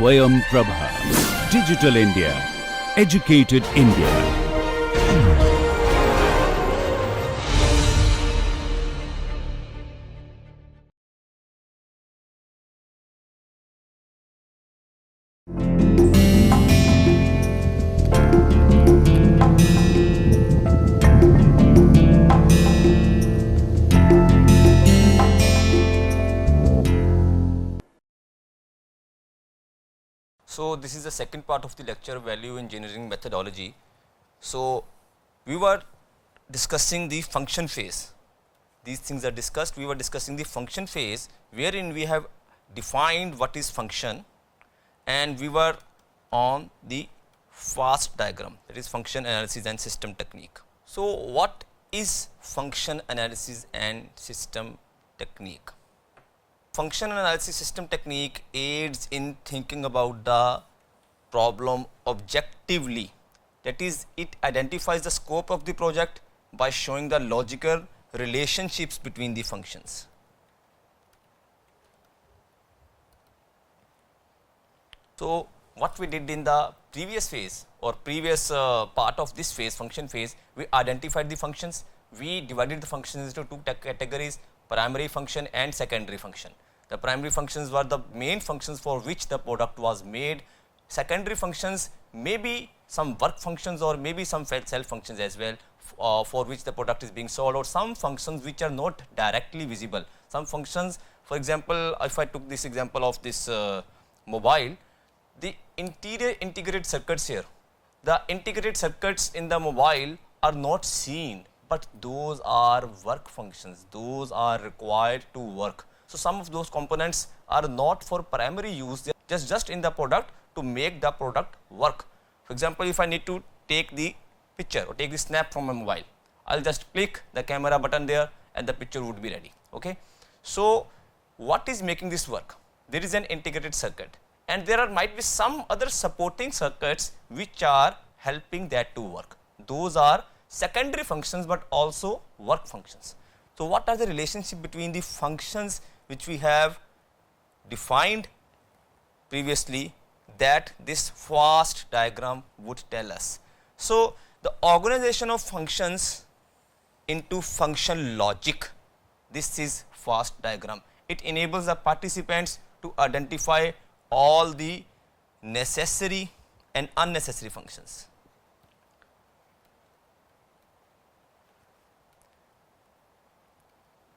Swayam Prabha. Digital India. Educated India. So, this is the second part of the lecture, value engineering methodology. So, we were discussing the function phase. These things are discussed. We were discussing the function phase, wherein we have defined what is function, and we were on the FAST diagram, that is function analysis and system technique. So, what is function analysis and system technique? Function analysis system technique aids in thinking about the problem objectively, that is, it identifies the scope of the project by showing the logical relationships between the functions. So, what we did in the previous phase or previous part of this phase, function phase, we identified the functions, we divided the functions into two categories, primary function and secondary function. The primary functions were the main functions for which the product was made. Secondary functions may be some work functions or maybe some self functions as well, for which the product is being sold, or some functions which are not directly visible. Some functions, for example, if I took this example of this mobile, the interior integrated circuits here, the integrated circuits in the mobile are not seen, but those are work functions, those are required to work. So, some of those components are not for primary use, they are just in the product to make the product work. For example, if I need to take the picture or take the snap from my mobile, I will just click the camera button there and the picture would be ready. Okay. So, what is making this work? There is an integrated circuit, and there might be some other supporting circuits which are helping that to work. Those are secondary functions, but also work functions. So, what are the relationship between the functions which we have defined previously that this FAST diagram would tell us? So, the organization of functions into function logic, this is FAST diagram. It enables the participants to identify all the necessary and unnecessary functions.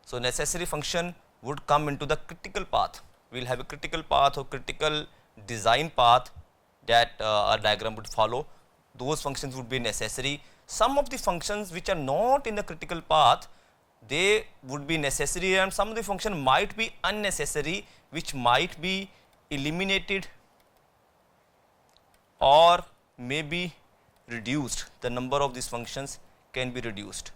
So, necessary function would come into the critical path. We will have a critical path or critical design path that our diagram would follow. Those functions would be necessary. Some of the functions which are not in the critical path, they would be necessary, and some of the function might be unnecessary, which might be eliminated or may be reduced. The number of these functions can be reduced.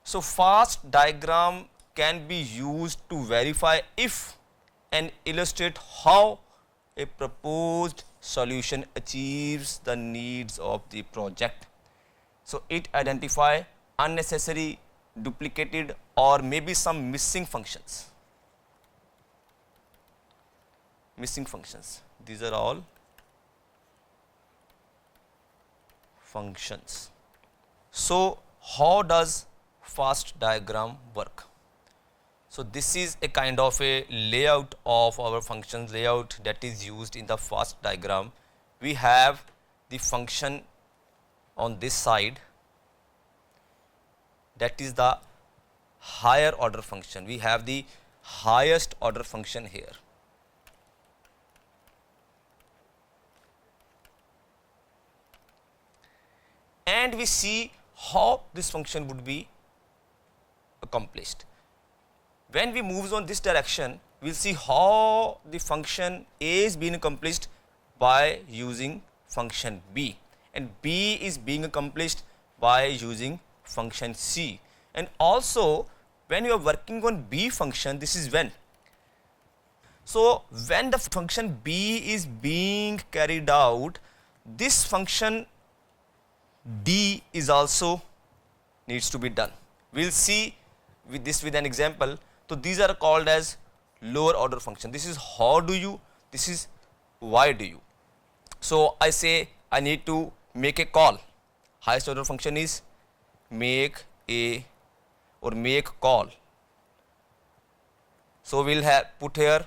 So, FAST diagram can be used to verify if and illustrate how a proposed solution achieves the needs of the project. So, it identify unnecessary, duplicated, or maybe some missing functions. Missing functions, these are all functions. So, how does FAST diagram work? So, this is a kind of a layout of our functions, layout that is used in the FAST diagram. We have the function on this side, that is the higher order function. We have the highest order function here. And we see how this function would be accomplished. When we move on this direction, we will see how the function A is being accomplished by using function B, and B is being accomplished by using function C. And also, when you are working on B function, this is when. So, when the function B is being carried out, this function D is also needs to be done. We will see with this with an example. So, these are called as lower order function. This is how do you, this is why do you? So I say I need to make a call. Highest order function is make a or make call. So we'll have put here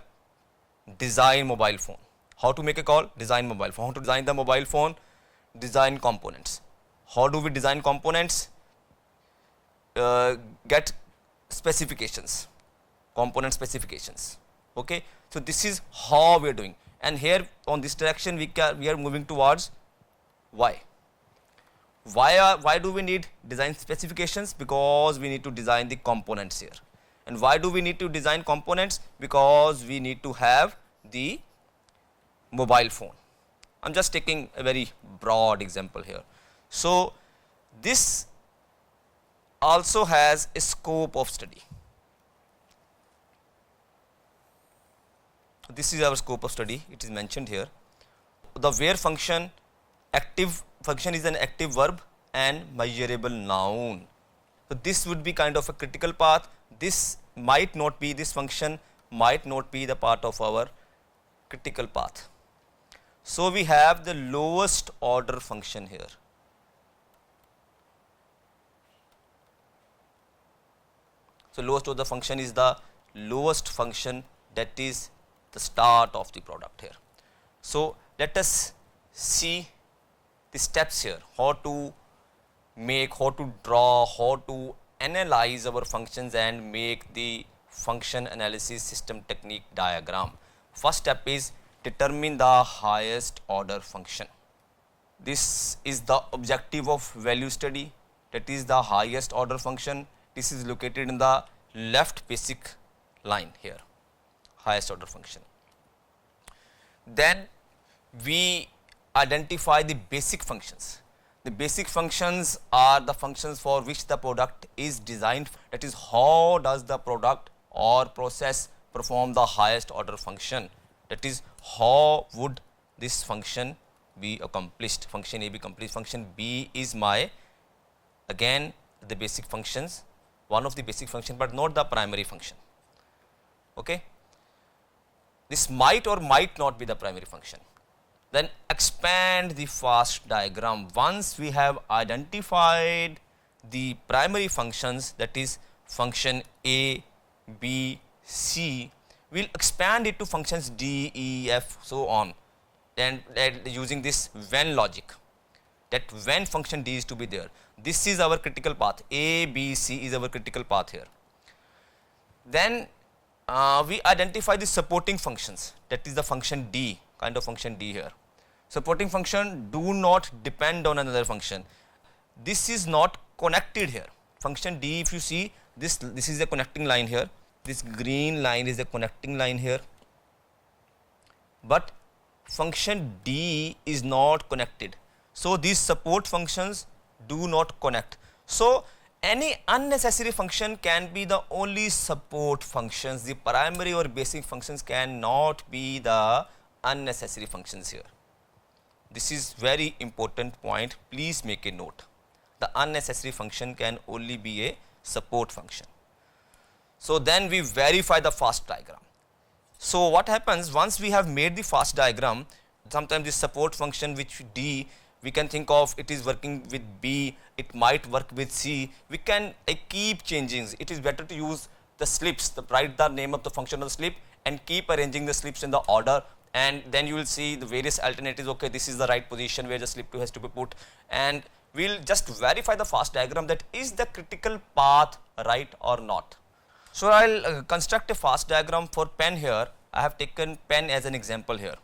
design mobile phone. How to make a call? Design mobile phone. How to design the mobile phone? Design components. How do we design components? Get specifications, component specifications. Okay, so this is how we are doing, and here on this direction we are moving towards why. Why do we need design specifications? Because we need to design the components here. And why do we need to design components? Because we need to have the mobile phone. I'm just taking a very broad example here. So this also has a scope of study. This is our scope of study, it is mentioned here. The where function, active function is an active verb and measurable noun. So this would be kind of a critical path. This might not be, this function might not be the part of our critical path. So we have the lowest order function here. So lowest order function is the lowest function, that is the start of the product here. So let us see the steps here, how to make, how to draw, how to analyze our functions and make the function analysis system technique diagram. First step is determine the highest order function. This is the objective of value study, that is the highest order function. This is located in the left basic line here, highest order function. Then we identify the basic functions. The basic functions are the functions for which the product is designed, that is how does the product or process perform the highest order function, that is how would this function be accomplished, function A be accomplished, function B is my, again the basic functions, one of the basic function but not the primary function. Okay. This might or might not be the primary function. Then expand the fast diagram. Once we have identified the primary functions, that is function A, B, C, we'll expand it to functions D, E, F, so on, and using this when logic, that when function D is to be there. This is our critical path, A, B, C is our critical path here. Then we identify the supporting functions, that is the function D, kind of function D here. Supporting function do not depend on another function. This is not connected here. Function D, if you see, this is a connecting line here. This green line is a connecting line here. But function D is not connected. So these support functions do not connect. So any unnecessary function can be the only support functions. The primary or basic functions cannot be the unnecessary functions here. This is very important point, please make a note. The unnecessary function can only be a support function. So then we verify the fast diagram. So what happens once we have made the fast diagram, sometimes this support function which D, we can think of it is working with B, it might work with C, we can keep changing. It is better to use the slips, write the name of the function of the slip and keep arranging the slips in the order, and then you will see the various alternatives. Okay, this is the right position where the slip 2 has to be put, and we'll just verify the fast diagram that is the critical path right or not. So I'll construct a fast diagram for pen here. I have taken pen as an example here.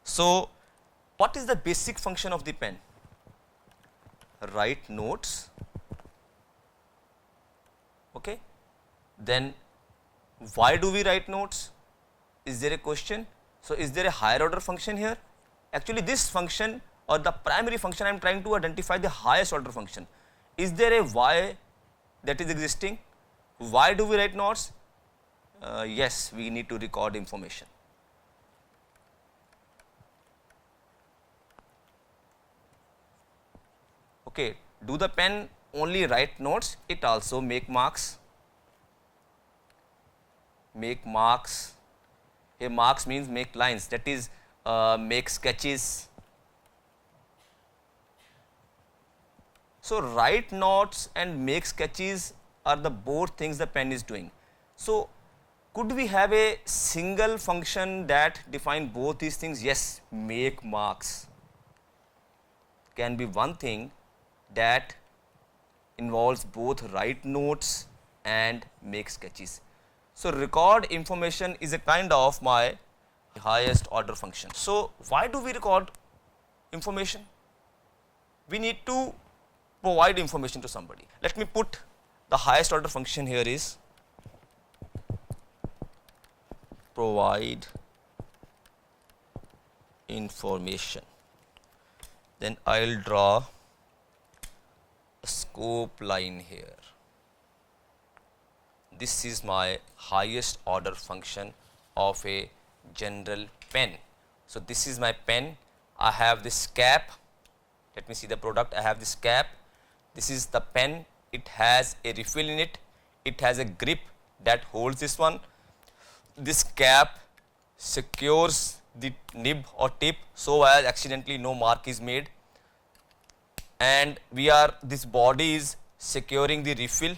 So what is the basic function of the pen? Write notes. Okay. Then why do we write notes? Is there a question? So is there a higher order function here? Actually this function or the primary function, I am trying to identify the highest order function. Is there a why that is existing? Why do we write notes? Yes, we need to record information. Okay, do the pen only write notes? It also make marks. Make marks. Here marks means make lines, that is make sketches. So write notes and make sketches are the both things the pen is doing. So could we have a single function that define both these things? Yes, make marks can be one thing that involves both write notes and make sketches. So record information is a kind of my highest order function. So why do we record information? We need to provide information to somebody. Let me put the highest order function here is provide information. Then I will draw a scope line here. This is my highest order function of a general pen. So this is my pen. I have this cap. Let me see the product. I have this cap. This is the pen. It has a refill in it. It has a grip that holds this one. This cap secures the nib or tip so as accidentally no mark is made. And this body is securing the refill.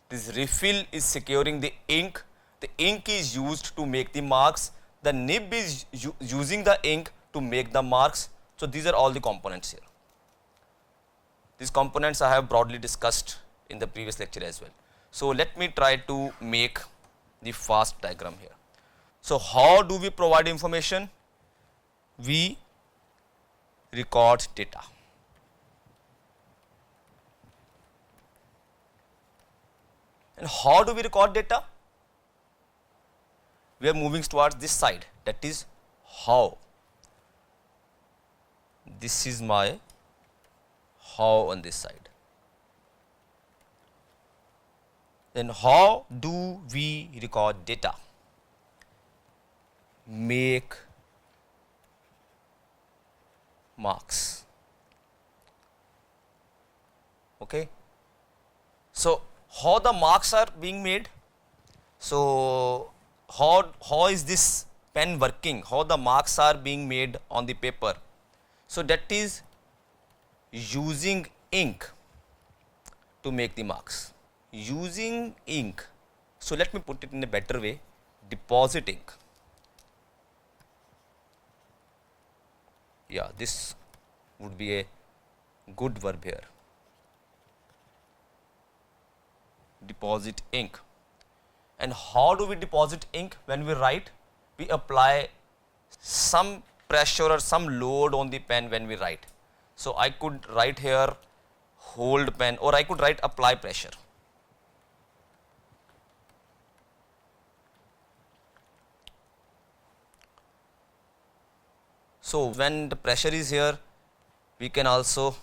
This refill is securing the ink. The ink is used to make the marks. The nib is using the ink to make the marks. So these are all the components here. These components I have broadly discussed in the previous lecture as well. So let me try to make the fast diagram here. So how do we provide information? We record data. And how do we record data? We are moving towards this side, that is how. This is my how on this side. Then how do we record data? Make marks. Okay. So how the marks are being made? So how is this pen working? How the marks are being made on the paper? So that is using ink to make the marks. Using ink. So let me put it in a better way. Deposit ink. Yeah, this would be a good verb here. Deposit ink. And how do we deposit ink when we write? We apply some pressure or some load on the pen when we write. So I could write here hold pen, or I could write apply pressure. So when the pressure is here, we can also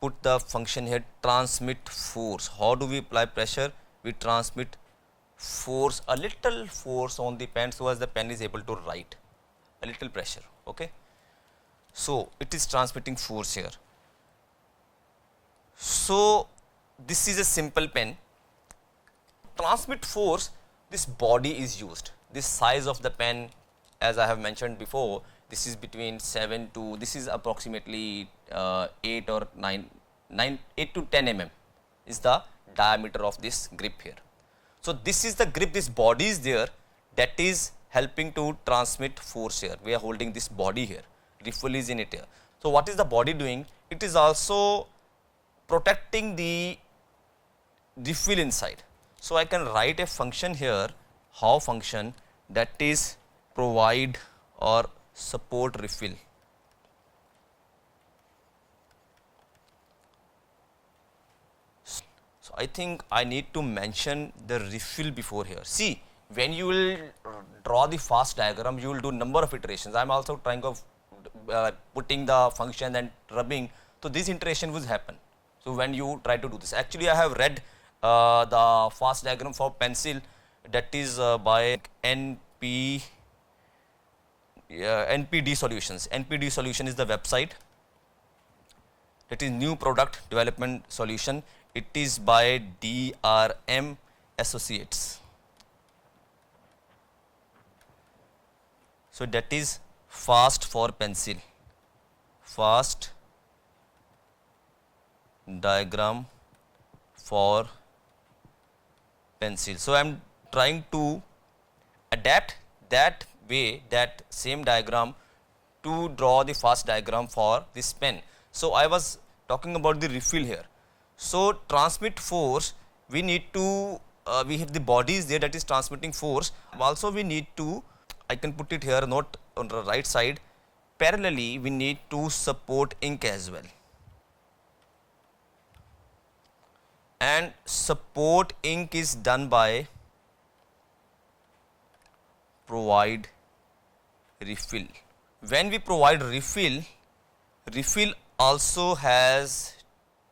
put the function here transmit force. How do we apply pressure? We transmit force, a little force on the pen so as the pen is able to write. A little pressure. Okay. So it is transmitting force here. So this is a simple pen. Transmit force, this body is used. This size of the pen, as I have mentioned before, this is between 7 to, this is approximately 8 or 8 to 10 mm is the diameter of this grip here. So this is the grip, this body is there, that is helping to transmit force here. We are holding this body here, refill is in it here. So what is the body doing? It is also protecting the refill inside. So I can write a function here, how function, that is provide or support refill. So I think I need to mention the refill before here. See, when you will draw the fast diagram, you will do number of iterations. I am also trying of putting the function and rubbing. So this iteration will happen. So when you try to do this, actually I have read the fast diagram for pencil, that is by NPD Solutions. NPD Solution is the website. That is New Product Development Solution. It is by DRM Associates. So that is fast for pencil, fast diagram for pencil. So I am trying to adapt that way, that same diagram, to draw the fast diagram for this pen. So I was talking about the refill here. So transmit force, we need to we have the bodies there, that is transmitting force. Also we need to, I can put it here, not on the right side, parallelly we need to support ink as well. And support ink is done by provide refill. When we provide refill, refill also has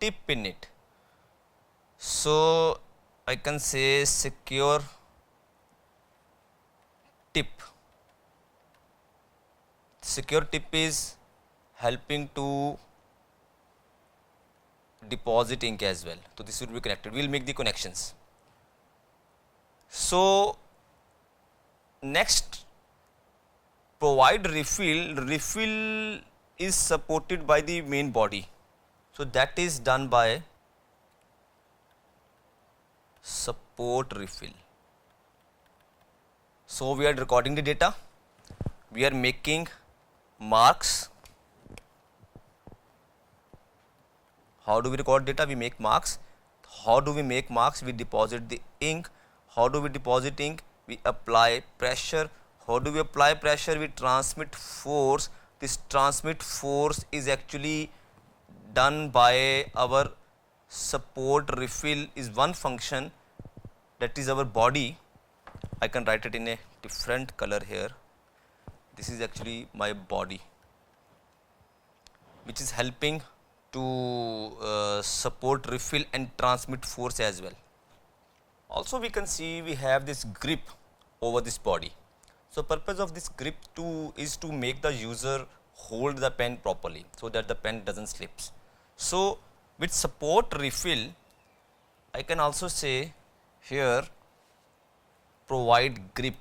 tip in it. So I can say secure tip. Secure tip is helping to deposit ink as well. So this will be connected. We will make the connections. So next, provide refill. Refill is supported by the main body. So that is done by support refill. So we are recording the data. We are making marks. How do we record data? We make marks. How do we make marks? We deposit the ink. How do we deposit ink? We apply pressure. How do we apply pressure? We transmit force. This transmit force is actually done by our support refill is one function, that is our body. I can write it in a different color here. This is actually my body, which is helping to support refill and transmit force as well. Also we can see we have this grip over this body. So purpose of this grip is to make the user hold the pen properly so that the pen doesn't slips. So with support refill, I can also say here provide grip.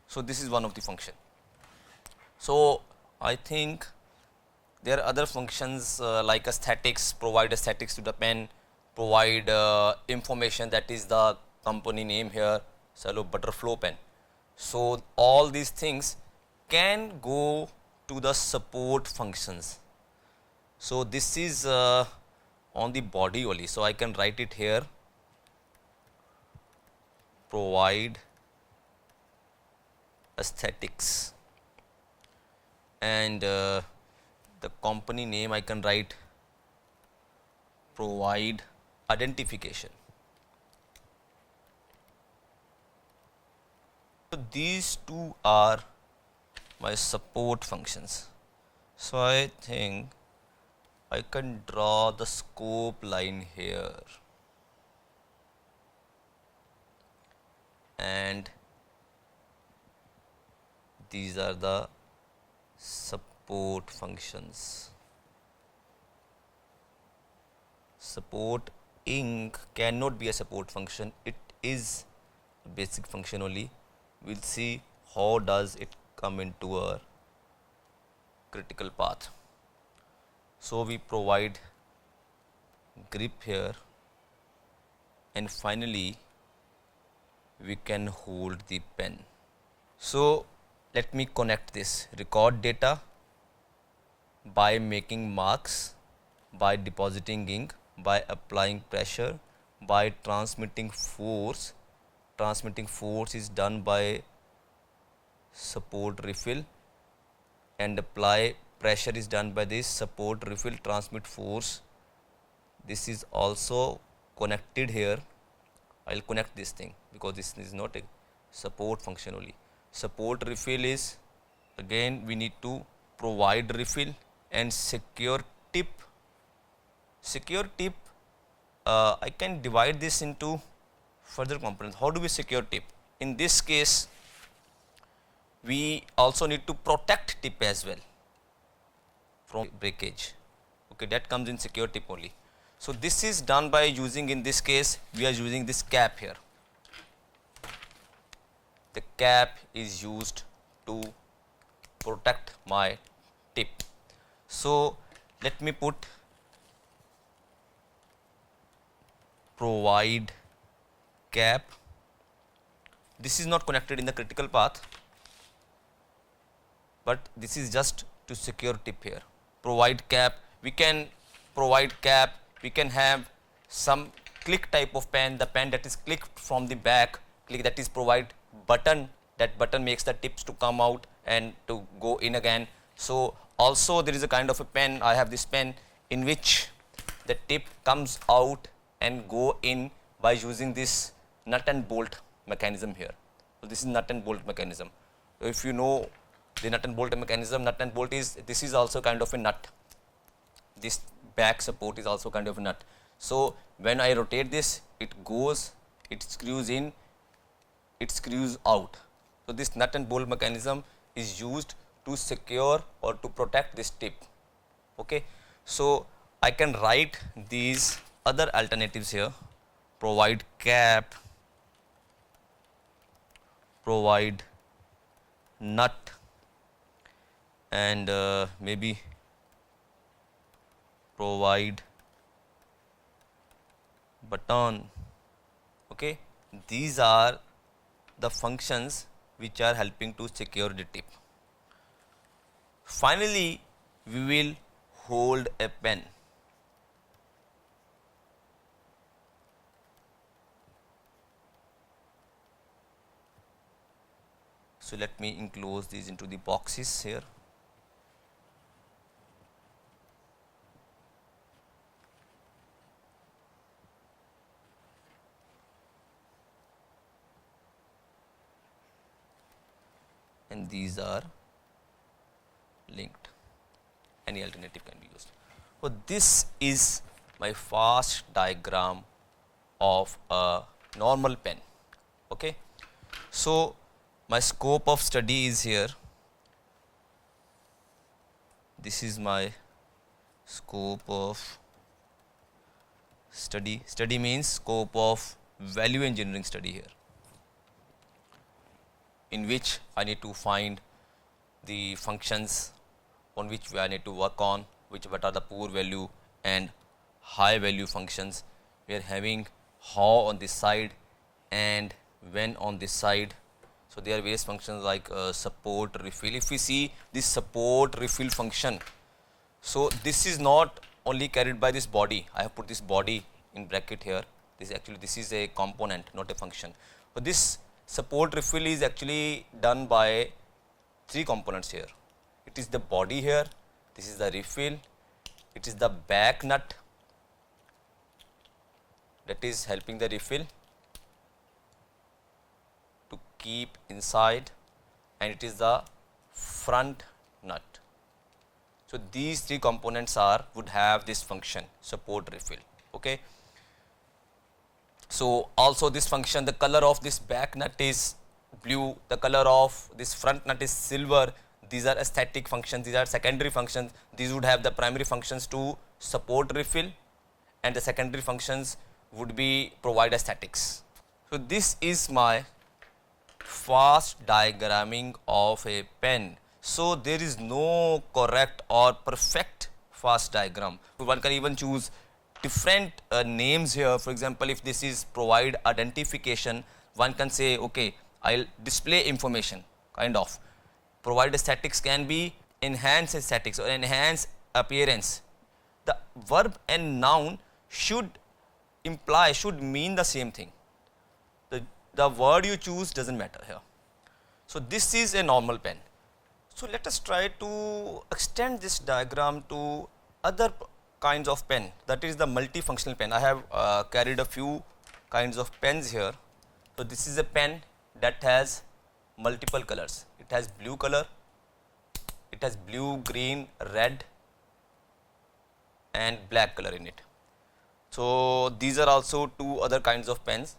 So this is one of the function. So I think there are other functions like aesthetics, provide aesthetics to the pen, provide information, that is the company name here, Cello Butterflow pen. So all these things can go to the support functions. So this is on the body only. So I can write it here, provide aesthetics, and the company name I can write provide identification. So these two are my support functions. So I think I can draw the scope line here, and these are the support functions. Support ink cannot be a support function, it is a basic function only. We will see how does it come into our critical path. So we provide grip here, and finally we can hold the pen. So let me connect this. Record data by making marks, by depositing ink, by applying pressure, by transmitting force. Transmitting force is done by support refill, and apply pressure is done by this support refill transmit force. This is also connected here. I will connect this thing because this is not a support function only. Support refill is, again we need to provide refill, and secure tip. Secure tip, I can divide this into further components. How do we secure tip? In this case, we also need to protect tip as well from breakage. Okay, that comes in secure tip only. So this is done by using, in this case, we are using this cap here. The cap is used to protect my tip. So let me put provide cap. This is not connected in the critical path, but this is just to secure tip here. Provide cap, we can provide cap, we can have some click type of pen, the pen that is clicked from the back, click, that is provide button, that button makes the tips to come out and to go in again. So also there is a kind of a pen, I have this pen in which the tip comes out and go in by using this nut and bolt mechanism here. So this is nut and bolt mechanism. If you know the nut and bolt mechanism, nut and bolt is, this is also kind of a nut. This back support is also kind of a nut. So when I rotate this, it goes, it screws in, it screws out. So this nut and bolt mechanism is used to secure or to protect this tip. Okay. So I can write these other alternatives here. Provide cap, provide nut, and maybe provide button. Okay, these are the functions which are helping to secure the tip. Finally, we will hold a pen. So let me enclose these into the boxes here. And these are linked. Any alternative can be used. So this is my fast diagram of a normal pen. Okay. So my scope of study is here. This is my scope of study. Study means scope of value engineering study here, in which I need to find the functions on which I need to work on, what are the poor value and high value functions. We are having how on this side and when on this side. So there are various functions like support, refill. If we see this support refill function, so this is not only carried by this body. I have put this body in bracket here. This is a component, not a function. But this support refill is actually done by three components here. It is the body here, this is the refill, it is the back nut that is helping the refill to keep inside, and it is the front nut. So these three components would have this function, support refill. Okay. So also this function, the color of this back nut is blue, the color of this front nut is silver. These are static functions, these are secondary functions. These would have the primary functions to support refill, and the secondary functions would be provide a statics. So this is my fast diagramming of a pen. So there is no correct or perfect fast diagram. One can even choose different names here. For example, if this is provide identification, one can say, okay, I'll display information, kind of. Provide a statics can be enhance aesthetics or enhance appearance. The verb and noun should mean the same thing. The word you choose doesn't matter here. So this is a normal pen. So let us try to extend this diagram to other kinds of pen, that is the multifunctional pen. I have carried a few kinds of pens here. So this is a pen that has multiple colors. It has blue color, it has blue, green, red and black color in it. So these are also two other kinds of pens.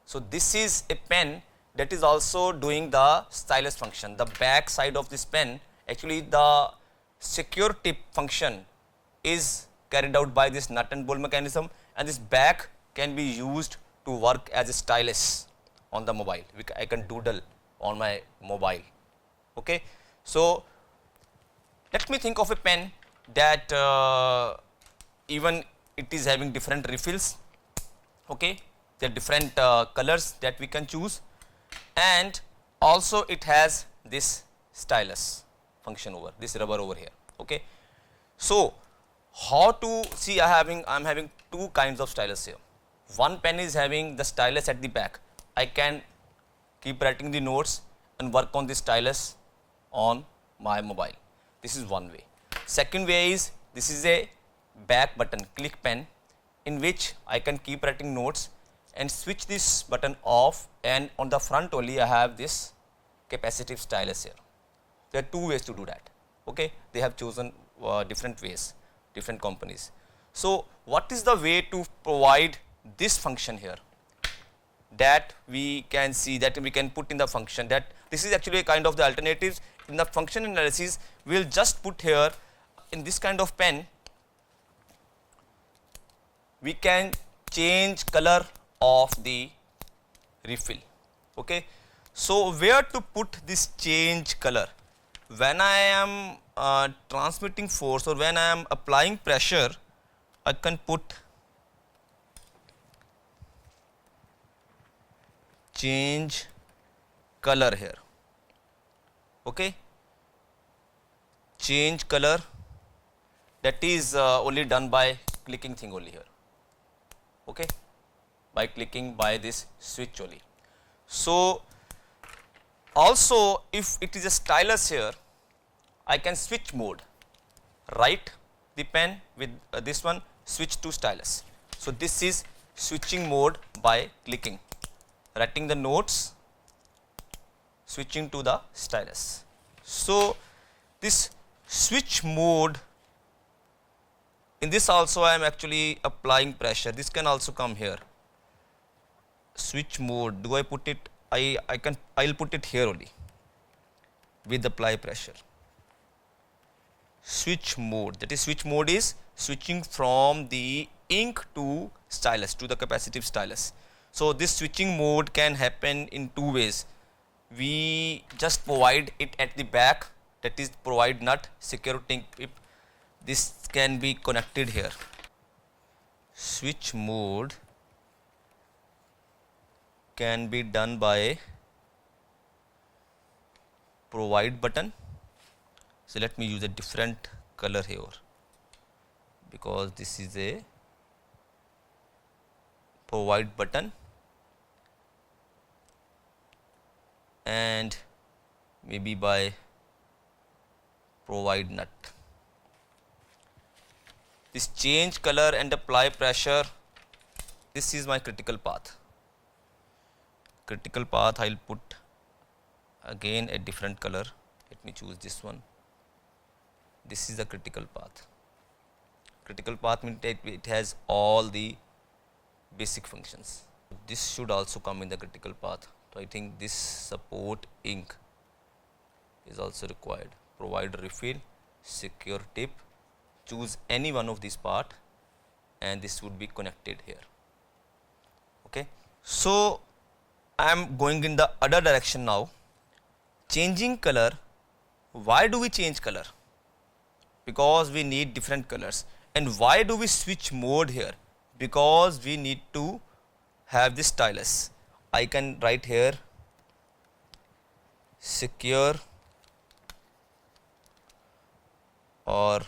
So this is a pen that is also doing the stylus function. The back side of this pen, actually the secure tip function is carried out by this nut and bolt mechanism, and this back can be used to work as a stylus on the mobile. I can doodle on my mobile. Okay. So, let me think of a pen that even it is having different refills. Okay. There are different colors that we can choose, and also it has this stylus function over this rubber over here. Okay. So, how to see I am having two kinds of stylus here. One pen is having the stylus at the back. I can keep writing the notes and work on the stylus on my mobile. This is one way. Second way is, this is a back button click pen in which I can keep writing notes and switch this button off, and on the front only I have this capacitive stylus here. There are two ways to do that. Okay. They have chosen different ways, different companies. So, what is the way to provide this function here that we can see, that we can put in the function, that this is actually a kind of the alternatives in the function analysis. We will just put here in this kind of pen, we can change color of the refill. Okay. So, where to put this change color? When I am transmitting force or when I am applying pressure, I can put change color here. Okay. Change color, that is only done by clicking thing only here. Okay. By clicking by this switch only. So, also if it is a stylus here, I can switch mode, write the pen with this one, switch to stylus. So, this is switching mode by clicking, writing the notes, switching to the stylus. So, this switch mode, in this also I am actually applying pressure. This can also come here. Switch mode, do I put it? I'll put it here only with apply pressure. Switch mode, that is switch mode is switching from the ink to stylus, to the capacitive stylus. So, this switching mode can happen in two ways. We just provide it at the back, that is provide nut, secure tip. This can be connected here. Switch mode can be done by provide button. So, let me use a different color here, because this is a provide button, and maybe by provide nut. This change color and apply pressure, this is my critical path. Critical path, I will put again a different color. Let me choose this one. This is the critical path. Critical path means it has all the basic functions. This should also come in the critical path. So, I think this support ink is also required. Provide refill, secure tip, choose any one of these part, and this would be connected here. Okay. So, I am going in the other direction now. Changing color, why do we change color? Because we need different colors. And why do we switch mode here? Because we need to have this stylus. I can write here secure or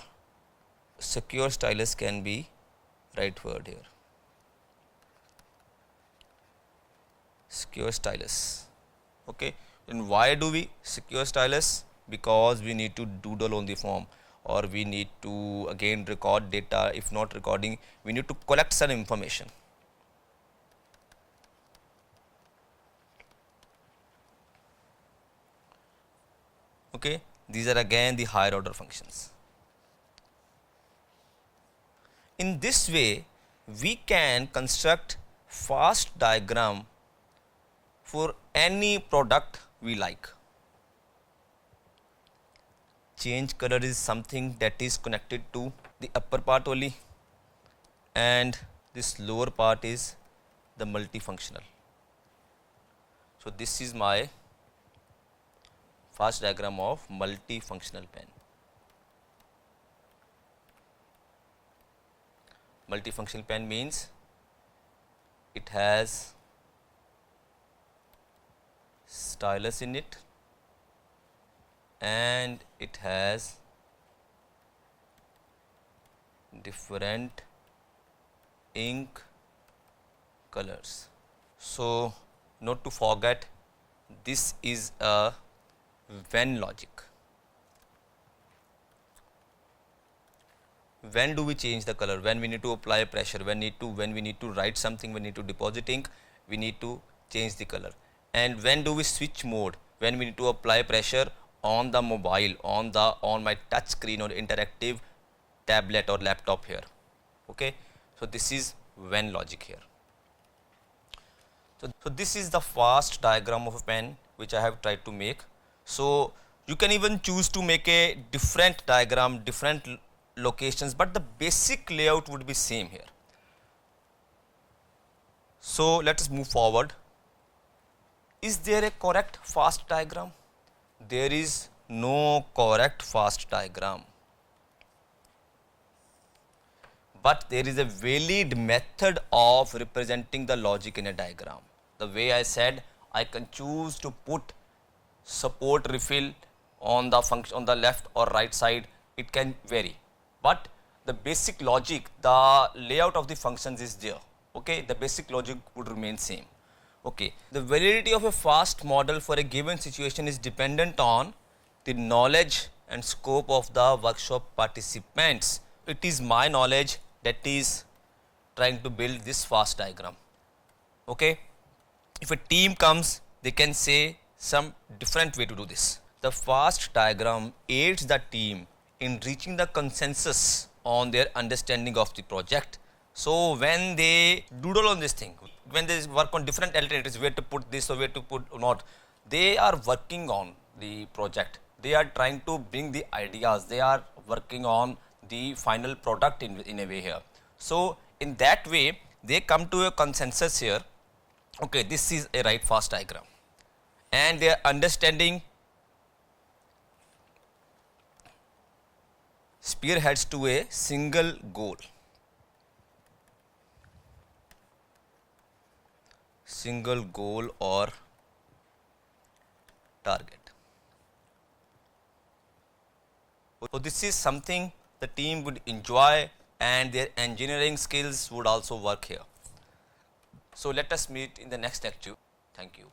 secure stylus can be right word here. Secure stylus. Okay. And why do we secure stylus? Because we need to doodle on the form, or we need to again record data. If not recording, we need to collect some information. Okay. These are again the higher order functions. In this way, we can construct fast diagram for any product we like. Change color is something that is connected to the upper part only. and this lower part is the multifunctional. So this is my fast diagram of multifunctional pen. Multifunctional pen means it has stylus in it and it has different ink colors. So not to forget, this is a when logic. When do we change the color? When we need to apply pressure, when we need to write something, we need to deposit ink, we need to change the color. And when do we switch mode? When we need to apply pressure on the mobile, on my touch screen or interactive tablet or laptop here. Okay, so this is when logic here. So this is the fast diagram of a pen which I have tried to make. So you can even choose to make a different diagram, different locations, but the basic layout would be same here. So let us move forward. Is there a correct fast diagram? There is no correct fast diagram, but there is a valid method of representing the logic in a diagram. The way I said, I can choose to put support refill on the function on the left or right side. It can vary, but the basic logic, the layout of the functions is there. Okay, the basic logic would remain same. Okay, the validity of a fast model for a given situation is dependent on the knowledge and scope of the workshop participants. It is my knowledge that is trying to build this fast diagram. Okay, if a team comes, they can say some different way to do this. The fast diagram aids the team in reaching the consensus on their understanding of the project. So when they doodle on this thing, when they work on different alternatives, where to put this or where to put not, they are working on the project. They are trying to bring the ideas. They are working on the final product in a way here. So in that way, they come to a consensus here. Okay, this is a right fast diagram, and they are understanding spearheads to a single goal. Single goal or target. So this is something the team would enjoy, and their engineering skills would also work here. So let us meet in the next lecture. Thank you.